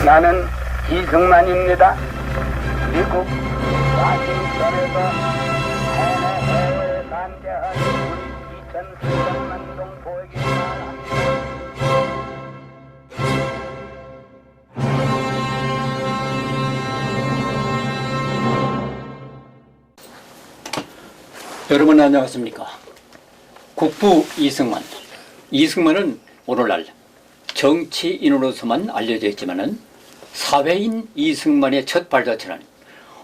나는 이승만입니다. 미국 와싱턴에서 해외에 관계한 우리 2,300만 동 보육이 말합니다. 여러분 안녕하십니까? 국부 이승만. 이승만은 오늘날 정치인으로서만 알려져 있지만은 사회인 이승만의 첫 발자취는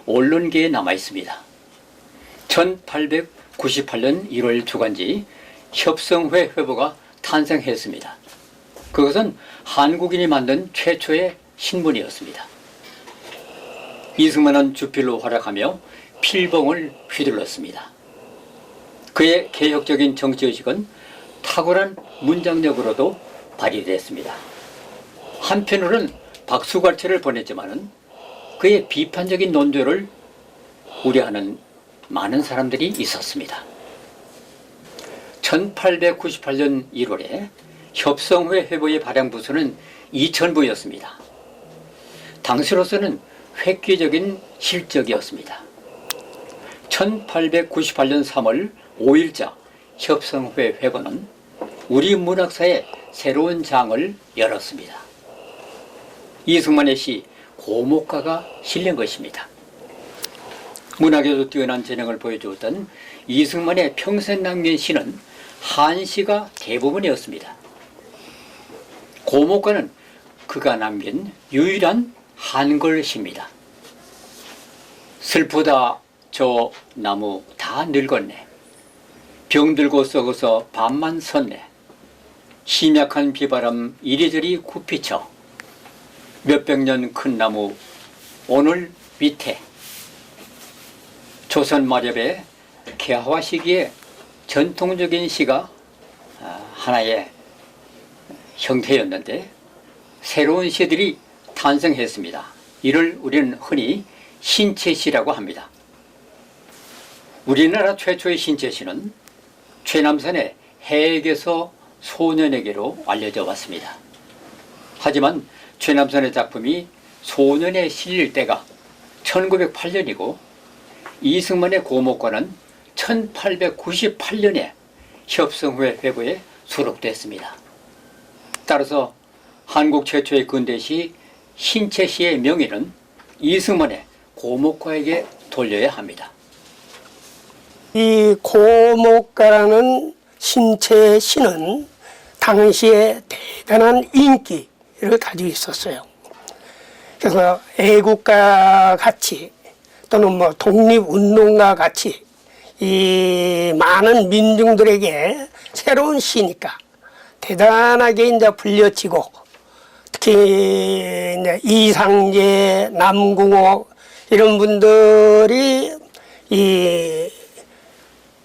언론계에 남아 있습니다. 1898년 1월 주간지 협성회 회보가 탄생했습니다. 그것은 한국인이 만든 최초의 신문이었습니다. 이승만은 주필로 활약하며 필봉을 휘둘렀습니다. 그의 개혁적인 정치의식은 탁월한 문장력으로도 발휘됐습니다. 한편으로는 박수갈채를 보냈지만은 그의 비판적인 논조를 우려하는 많은 사람들이 있었습니다. 1898년 1월에 협성회 회보의 발행 부수는 2,000부였습니다. 당시로서는 획기적인 실적이었습니다. 1898년 3월 5일자 협성회 회보는 우리 문학사의 새로운 장을 열었습니다. 이승만의 시 고목가가 실린 것입니다. 문학에도 뛰어난 재능을 보여주었던 이승만의 평생 남긴 시는 한시가 대부분이었습니다. 고목가는 그가 남긴 유일한 한글시입니다. 슬프다 저 나무 다 늙었네. 병들고 썩어서 밤만 섰네. 심약한 비바람 이리저리 굽히쳐. 몇백 년 큰 나무 오늘 밑에. 조선 마렵의 개화 시기에 전통적인 시가 하나의 형태였는데 새로운 시들이 탄생했습니다. 이를 우리는 흔히 신체시라고 합니다. 우리나라 최초의 신체시는 최남선의 해에게서 소년에게로 알려져 왔습니다. 하지만 최남선의 작품이 소년에 실릴 때가 1908년이고 이승만의 고목과는 1898년에 협성회 회보에 수록됐습니다. 따라서 한국 최초의 근대시 신체시의 명예는 이승만의 고목과에게 돌려야 합니다. 이 고목가라는 신체의 시는 당시에 대단한 인기를 가지고 있었어요. 그래서 애국가 같이 또는 뭐 독립운동가 같이 이 많은 민중들에게 새로운 시니까 대단하게 이제 불려지고 특히 이제 이상재, 남궁옥 이런 분들이 이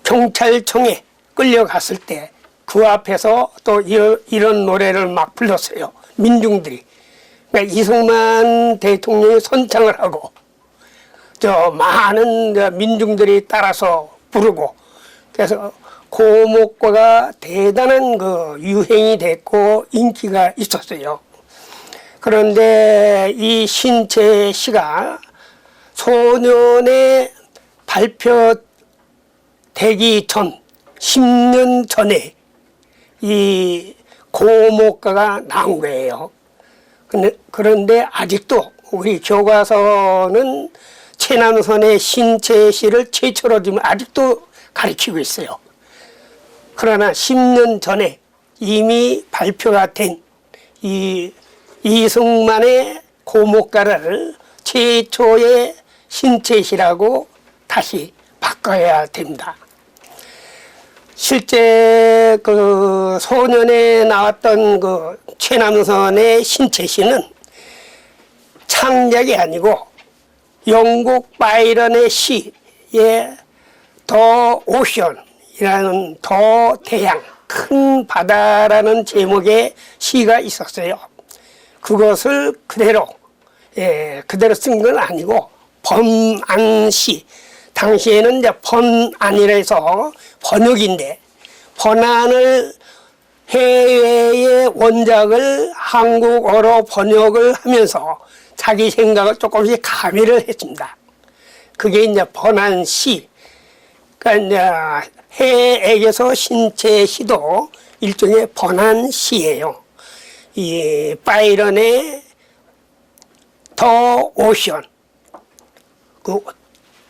경찰청에 끌려갔을 때 그 앞에서 또 이런 노래를 막 불렀어요. 민중들이. 그러니까 이승만 대통령이 선창을 하고 저 많은 민중들이 따라서 부르고 그래서 고목과가 대단한 그 유행이 됐고 인기가 있었어요. 그런데 이 신체 시가 소년에 발표되기 전 10년 전에 이 고목가가 나온 거예요. 그런데 아직도 우리 교과서는 최남선의 신체시를 최초로 지금 아직도 가르치고 있어요. 그러나 10년 전에 이미 발표가 된 이 이승만의 고목가를 최초의 신체시라고 다시 바꿔야 됩니다. 실제 그 소년에 나왔던 그 최남선의 신체시는 창작이 아니고 영국 바이런의 시에 더 오션이라는 더 대양 큰 바다라는 제목의 시가 있었어요. 그것을 그대로 쓴 건 아니고 번안시, 당시에는 이제 번안이라 해서 번역인데 번안을 해외의 원작을 한국어로 번역을 하면서 자기 생각을 조금씩 가미를 했습니다. 그게 이제 번안시. 그러니까 이제 해에게서 신체 시도 일종의 번안시예요. 이 바이런의 더 오션, 그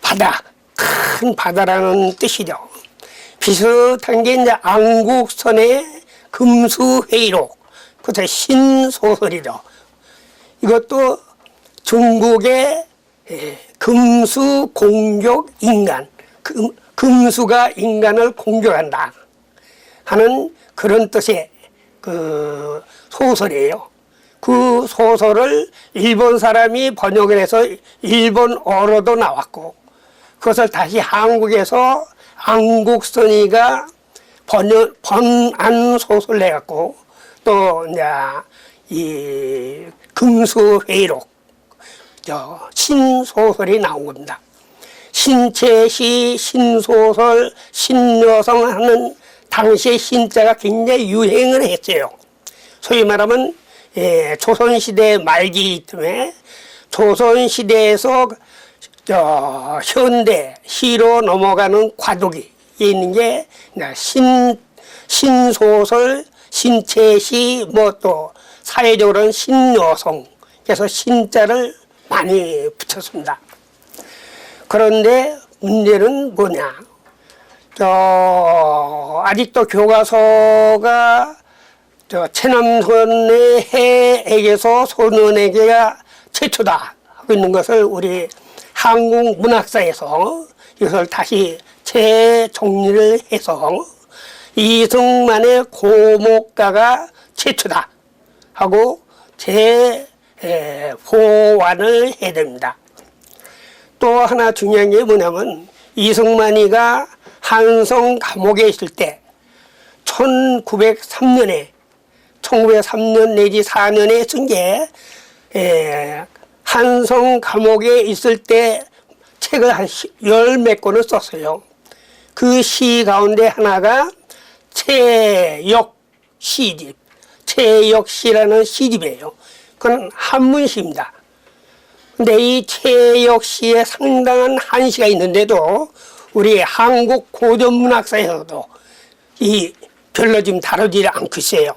바다, 큰 바다라는 뜻이죠. 비슷한 게 이제 안국선의 금수회의록, 그것도 신소설이죠. 이것도 중국의 금수 공격 인간, 금수가 인간을 공격한다 하는 그런 뜻의 그 소설이에요. 그 소설을 일본 사람이 번역을 해서 일본어로도 나왔고, 그것을 다시 한국에서 안국선이가 번안 소설 내갖고 또 이제 이 금수회의록 신소설이 나온 겁니다. 신체시, 신소설, 신여성 하는 당시의 신자가 굉장히 유행을 했어요. 소위 말하면 조선시대 말기쯤에 조선시대에서 현대 시로 넘어가는 과도기 있는 게 신소설, 신체시, 뭐 또 사회적으로는 신여성, 그래서 신자를 많이 붙였습니다. 그런데 문제는 뭐냐? 아직도 교과서가 최남선의 해에게서 소년에게가 최초다 하고 있는 것을 우리 한국 문학사에서 이것을 다시 재정리를 해서 이승만의 고목가가 최초다 하고 재보완을 해야 됩니다. 또 하나 중요한 게 뭐냐면 이승만이가 한성 감옥에 있을 때 1903년 내지 4년에 쓴 게 한성 감옥에 있을 때 책을 한 열 몇 권을 썼어요. 그 시 가운데 하나가 최역 시집, 최역시라는 시집이에요. 그건 한문시입니다. 근데 이 최역시에 상당한 한시가 있는데도 우리 한국 고전문학사에서도 이 별로 지금 다루지 않고 있어요.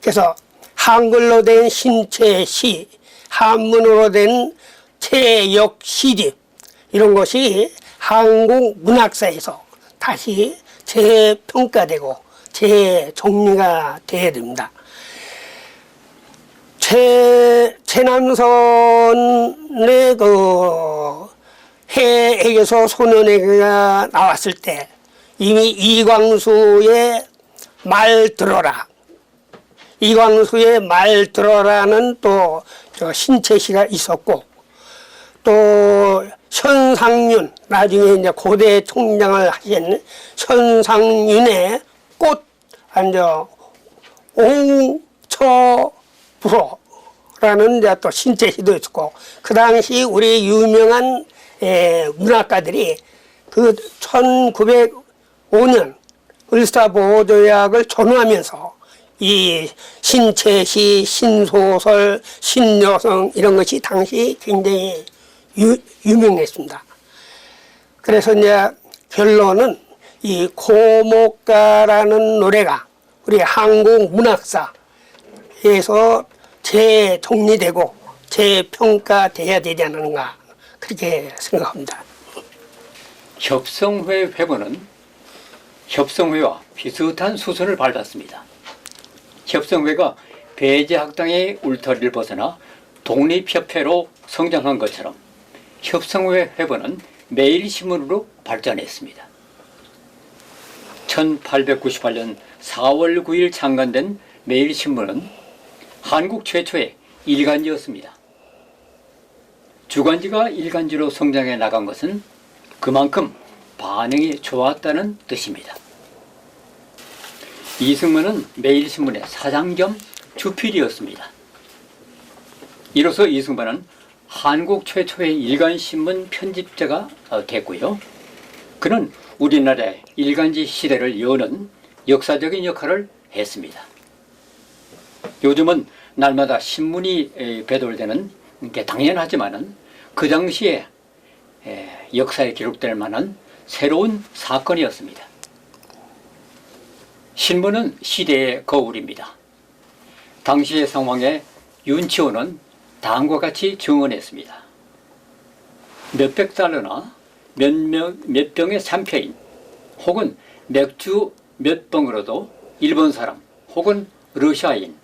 그래서 한글로 된 신체시, 한문으로 된 최역시집 이런 것이 한국 문학사에서 다시 재평가되고 재정리가 돼야 됩니다. 최남선의 그 해에게서 소년에게가 나왔을 때 이미 이광수의 말 들어라, 이광수의 말 들어라는 또 신체시가 있었고, 또 현상윤, 나중에 이제 고대 총장을 하신 현상윤의 꽃, 옹처불어라는 이제 또 신체시도 있었고, 그 당시 우리 유명한 문학가들이 그 1905년 을사보조약을 전후하면서 이 신체시, 신소설, 신여성 이런 것이 당시 굉장히 유명했습니다. 그래서 이제 결론은 이 고목가라는 노래가 우리 한국 문학사에서 재정리되고 재평가돼야 되지 않는가 그렇게 생각합니다. 협성회 회본은 협성회와 비슷한 수순을 밟았습니다. 협성회가 배제학당의 울타리를 벗어나 독립협회로 성장한 것처럼 협성회 회본은 매일신문으로 발전했습니다. 1898년 4월 9일 창간된 매일신문은 한국 최초의 일간지였습니다. 주간지가 일간지로 성장해 나간 것은 그만큼 반응이 좋았다는 뜻입니다. 이승만은 매일신문의 사장 겸 주필이었습니다. 이로써 이승만은 한국 최초의 일간신문 편집자가 됐고요. 그는 우리나라의 일간지 시대를 여는 역사적인 역할을 했습니다. 요즘은 날마다 신문이 배달되는 게 당연하지만은 그 당시에 역사에 기록될 만한 새로운 사건이었습니다. 신문은 시대의 거울입니다. 당시의 상황에 윤치호는 다음과 같이 증언했습니다. 몇백 달러나 몇 병의 샴페인 혹은 맥주 몇 병으로도 일본 사람 혹은 러시아인,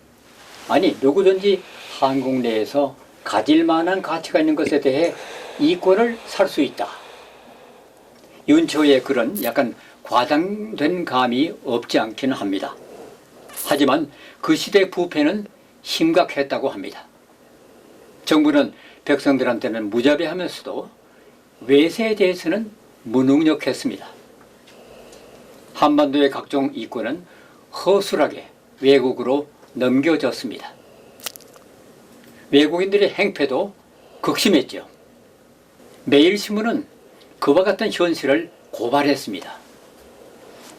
아니 누구든지 한국 내에서 가질 만한 가치가 있는 것에 대해 이권을 살 수 있다. 윤치호의 글은 약간 과장된 감이 없지 않기는 합니다. 하지만 그 시대 부패는 심각했다고 합니다. 정부는 백성들한테는 무자비하면서도 외세에 대해서는 무능력했습니다. 한반도의 각종 이권은 허술하게 외국으로 넘겨졌습니다. 외국인들의 행패도 극심했죠. 매일신문은 그와 같은 현실을 고발했습니다.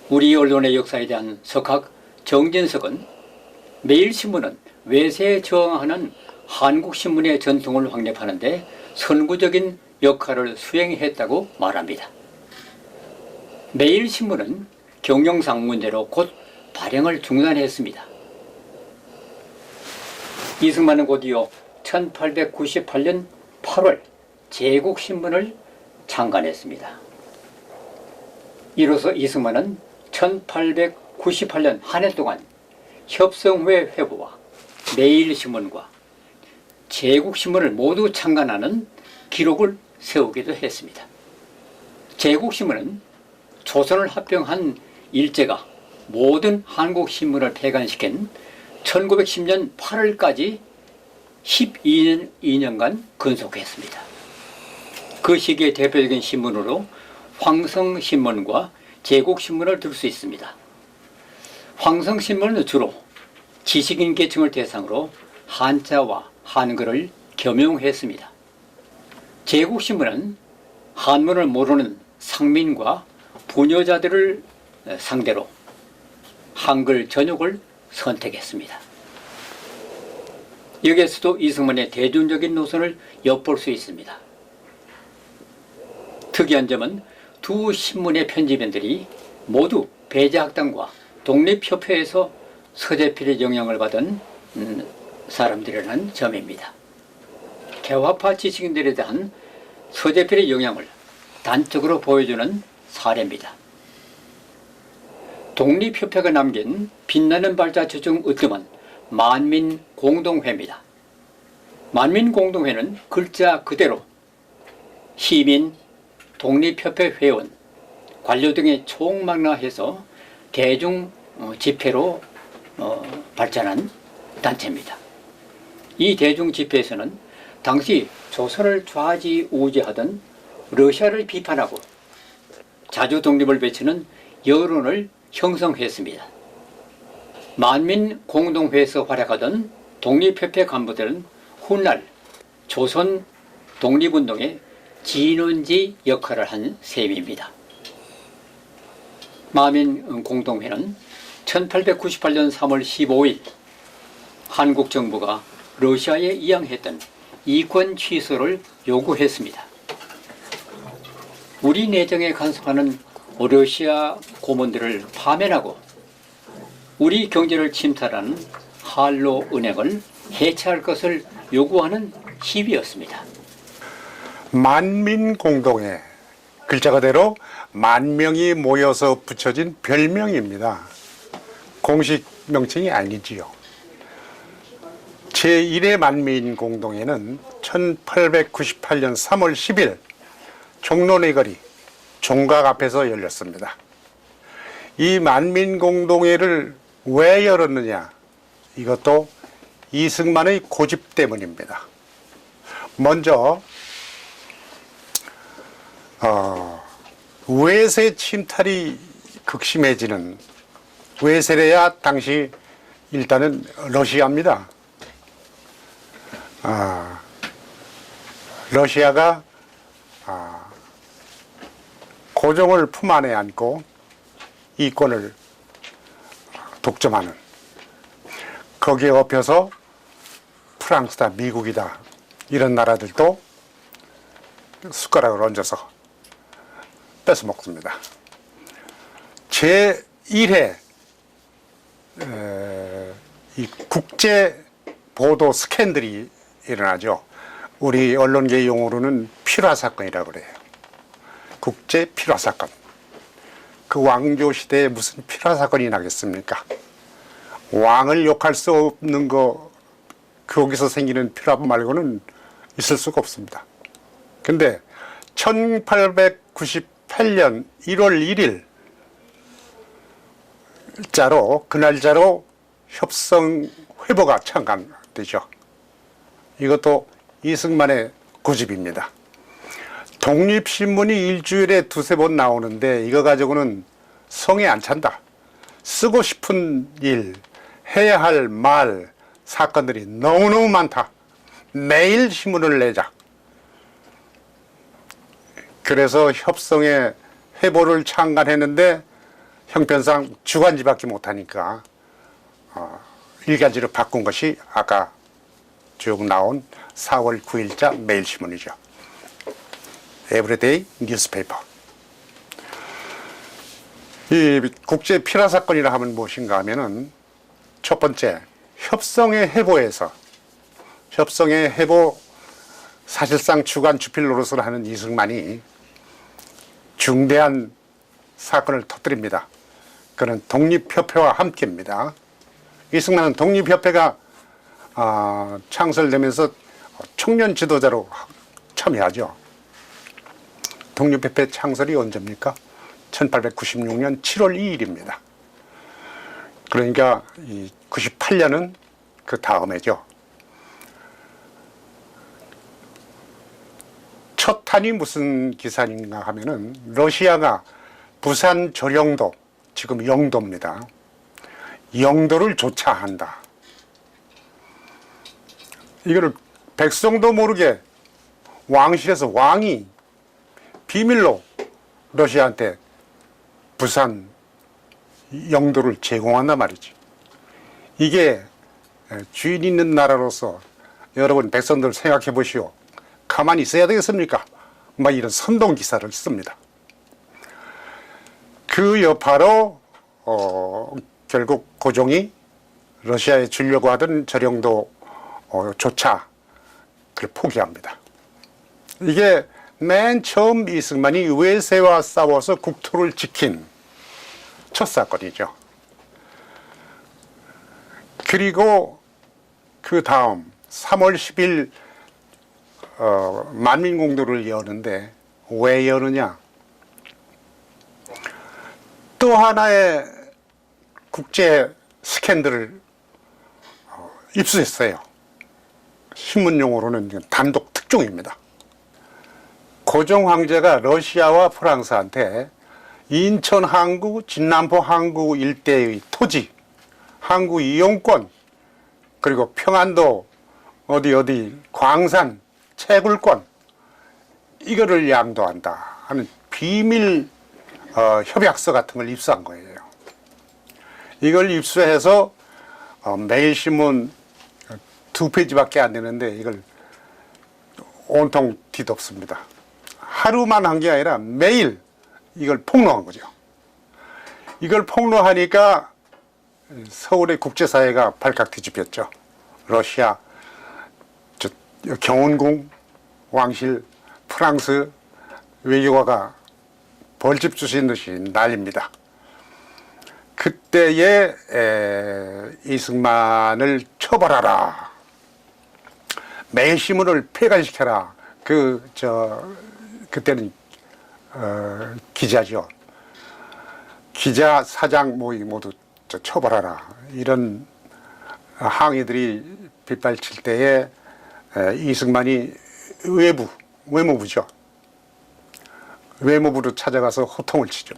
우리 언론의 역사에 대한 석학 정진석은 매일신문은 외세에 저항하는 한국신문의 전통을 확립하는 데 선구적인 역할을 수행했다고 말합니다. 매일신문은 경영상 문제로 곧 발행을 중단했습니다. 이승만은 곧이어 1898년 8월 제국신문을 창간했습니다. 이로써 이승만은 1898년 한 해 동안 협성회 회부와 매일신문과 제국신문을 모두 창간하는 기록을 세우기도 했습니다. 제국신문은 조선을 합병한 일제가 모든 한국신문을 폐간시킨 1910년 8월까지 12년간 근속했습니다. 그 시기의 대표적인 신문으로 황성신문과 제국신문을 들 수 있습니다. 황성신문은 주로 지식인 계층을 대상으로 한자와 한글을 겸용했습니다. 제국신문은 한문을 모르는 상민과 부녀자들을 상대로 한글 전역을 선택했습니다. 여기에서도 이승만의 대중적인 노선을 엿볼 수 있습니다. 특이한 점은 두 신문의 편집인들이 모두 배제학당과 독립협회에서 서재필의 영향을 받은 사람들이라는 점입니다. 개화파 지식인들에 대한 서재필의 영향을 단적으로 보여주는 사례입니다. 독립협회가 남긴 빛나는 발자취 중 으뜸은 만민공동회입니다. 만민공동회는 글자 그대로 시민, 독립협회 회원, 관료 등의 총망라해서 대중 집회로 발전한 단체입니다. 이 대중 집회에서는 당시 조선을 좌지우지하던 러시아를 비판하고 자주 독립을 외치는 여론을 형성했습니다. 만민공동회에서 활약하던 독립협회 간부들은 훗날 조선 독립운동의 진원지 역할을 한 셈입니다. 만민공동회는 1898년 3월 15일 한국 정부가 러시아에 이양했던 이권 취소를 요구했습니다. 우리 내정에 간섭하는 러시아 고문들을 파면하고 우리 경제를 침탈하는 한로 은행을 해체할 것을 요구하는 시위였습니다. 만민공동회, 글자 그대로 만 명이 모여서 붙여진 별명입니다. 공식 명칭이 아니지요. 제1회 만민공동회는 1898년 3월 10일 종로내 거리 종각 앞에서 열렸습니다. 이 만민공동회를 왜 열었느냐? 이것도 이승만의 고집 때문입니다. 먼저 외세 침탈이 극심해지는, 외세래야 당시 일단은 러시아입니다. 러시아가 고종을 품 안에 안고 이권을 독점하는 거기에 엎혀서 프랑스다, 미국이다 이런 나라들도 숟가락을 얹어서 뺏어 먹습니다. 제1회 이 국제 보도 스캔들이 일어나죠. 우리 언론계 용어로는 필화 사건이라고 그래요. 국제 필화 사건. 그 왕조 시대에 무슨 필화 사건이 나겠습니까? 왕을 욕할 수 없는 거, 거기서 생기는 필화 말고는 있을 수가 없습니다. 근데 1898년 1월 1일 자로, 그날자로 협성 회보가 창간되죠. 이것도 이승만의 고집입니다. 독립신문이 일주일에 두세 번 나오는데 이거 가지고는 성에 안 찬다. 쓰고 싶은 일, 해야 할 말, 사건들이 너무너무 많다. 매일 신문을 내자. 그래서 협성의 회보를 창간했는데 형편상 주간지밖에 못하니까 일간지로 바꾼 것이 아까 쭉 나온 4월 9일자 매일신문이죠. 에브리데이 뉴스페이퍼. 이 국제 필화 사건이라 하면 무엇인가 하면은 첫 번째, 협성의 회보에서 협성의 회보 사실상 주간 주필 노릇을 하는 이승만이 중대한 사건을 터뜨립니다. 그는 독립협회와 함께입니다. 이승만은 독립협회가 창설되면서 청년 지도자로 참여하죠. 독립협회 창설이 언제입니까? 1896년 7월 2일입니다. 그러니까 98년은 그 다음에죠. 첫 탄이 무슨 기사인가 하면은 러시아가 부산 조령도, 지금 영도입니다. 영도를 조차한다. 이거를 백성도 모르게 왕실에서 왕이 비밀로 러시아한테 부산 영도를 제공한단 말이지. 이게 주인 있는 나라로서 여러분 백성들 생각해 보시오. 가만히 있어야 되겠습니까? 막 이런 선동 기사를 씁니다. 그 여파로 결국 고종이 러시아에 주려고 하던 저령도 조차 그걸 포기합니다. 이게 맨 처음 이승만이 외세와 싸워서 국토를 지킨 첫 사건이죠. 그리고 그 다음 3월 10일 만민공도를 여는데 왜 여느냐? 또 하나의 국제 스캔들을 입수했어요. 신문 용어로는 단독 특종입니다. 고종 황제가 러시아와 프랑스한테 인천 항구, 진남포 항구 일대의 토지, 항구 이용권, 그리고 평안도 어디 광산, 채굴권 이거를 양도한다 하는 비밀 협약서 같은 걸 입수한 거예요. 이걸 입수해서 매일신문 2페이지밖에 안 되는데 이걸 온통 뒤덮습니다. 하루만 한 게 아니라 매일 이걸 폭로한 거죠. 이걸 폭로하니까 서울의 국제사회가 발칵 뒤집혔죠. 러시아, 경운궁, 왕실, 프랑스 외교가가 벌집 주신 듯이 난립니다. 그때에 이승만을 처벌하라. 매일신문을 폐간시켜라. 그때는 기자죠. 기자, 사장 모두 처벌하라. 이런 항의들이 빗발칠 때에 이승만이 외무부죠. 외무부로 찾아가서 호통을 치죠.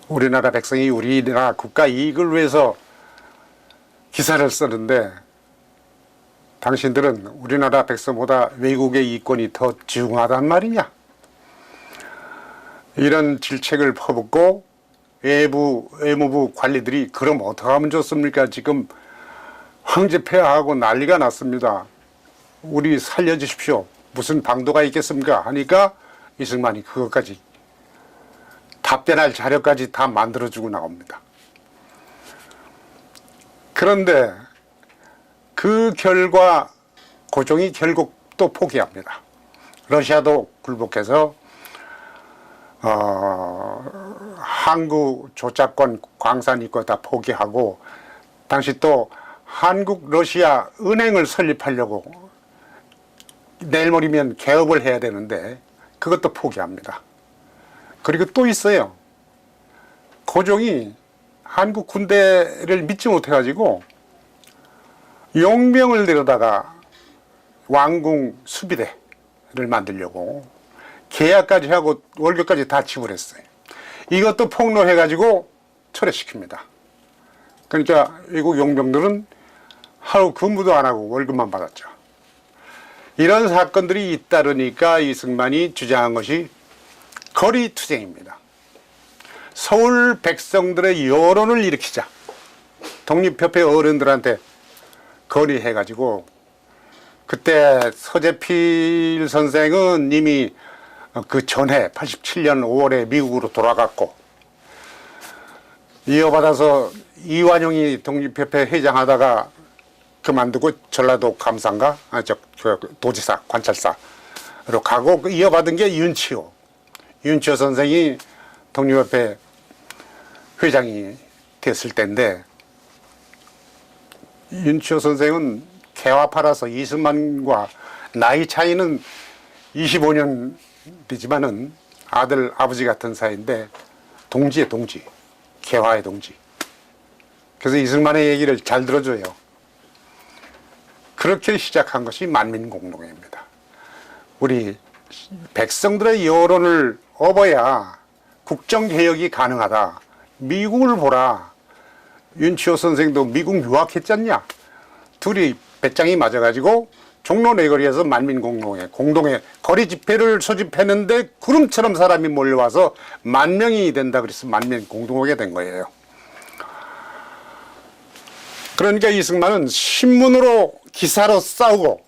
우리나라 백성이 우리나라 국가 이익을 위해서 기사를 쓰는데 당신들은 우리나라 백성보다 외국의 이권이 더 중요하단 말이냐. 이런 질책을 퍼붓고 외무부 관리들이 그럼 어떻게 하면 좋습니까? 지금 황제 폐하하고 난리가 났습니다. 우리 살려주십시오. 무슨 방도가 있겠습니까? 하니까 이승만이 그것까지 답변할 자료까지 다 만들어주고 나옵니다. 그런데 그 결과 고종이 결국 또 포기합니다. 러시아도 굴복해서 항구 조차권 광산 있고 다 포기하고 당시 또 한국 러시아 은행을 설립하려고 내일 모레면 개업을 해야 되는데 그것도 포기합니다. 그리고 또 있어요. 고종이 한국 군대를 믿지 못해가지고 용병을 데려다가 왕궁 수비대를 만들려고 계약까지 하고 월급까지 다 지불했어요. 이것도 폭로해가지고 철회시킵니다. 그러니까 외국 용병들은 하루 근무도 안 하고 월급만 받았죠. 이런 사건들이 잇따르니까 이승만이 주장한 것이 거리투쟁입니다. 서울 백성들의 여론을 일으키자. 독립협회 어른들한테 건의해가지고 그때 서재필 선생은 이미 그 전해 87년 5월에 미국으로 돌아갔고 이어받아서 이완용이 독립협회 회장하다가 그만두고 전라도 감사인가 도지사 관찰사로 가고 이어받은 게 윤치호 선생이 독립협회 회장이 됐을 때인데 윤치호 선생은 개화파라서 이승만과 나이 차이는 25년 되지만은 아들 아버지 같은 사이인데 동지의 동지, 개화의 동지. 그래서 이승만의 얘기를 잘 들어줘요. 그렇게 시작한 것이 만민공동회입니다. 우리 백성들의 여론을 업어야 국정개혁이 가능하다. 미국을 보라. 윤치호 선생도 미국 유학했잖냐. 둘이 배짱이 맞아가지고 종로 내거리에서 만민공동회, 공동회 거리 집회를 소집했는데 구름처럼 사람이 몰려와서 10,000명이 된다 그래서 만민공동회가 된 거예요. 그러니까 이승만은 신문으로 기사로 싸우고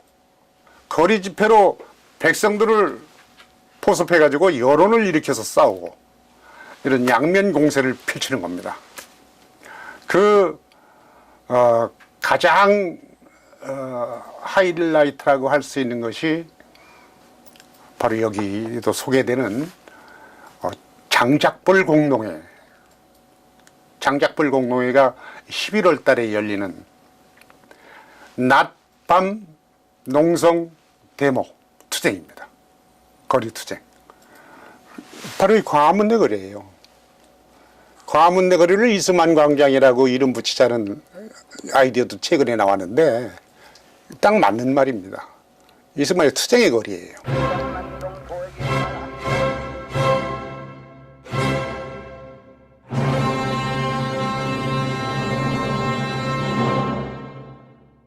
거리 집회로 백성들을 포섭해가지고 여론을 일으켜서 싸우고 이런 양면 공세를 펼치는 겁니다. 가장 하이라이트라고 할 수 있는 것이 바로 여기도 소개되는 장작불 공동회. 장작불 공동회가 11월 달에 열리는 낮밤 농성 데모 투쟁입니다. 거리 투쟁. 바로 이 광화문 내거리예요. 광화문 내거리를 이승만 광장이라고 이름 붙이자는 아이디어도 최근에 나왔는데 딱 맞는 말입니다. 이승만의 투쟁의 거리예요.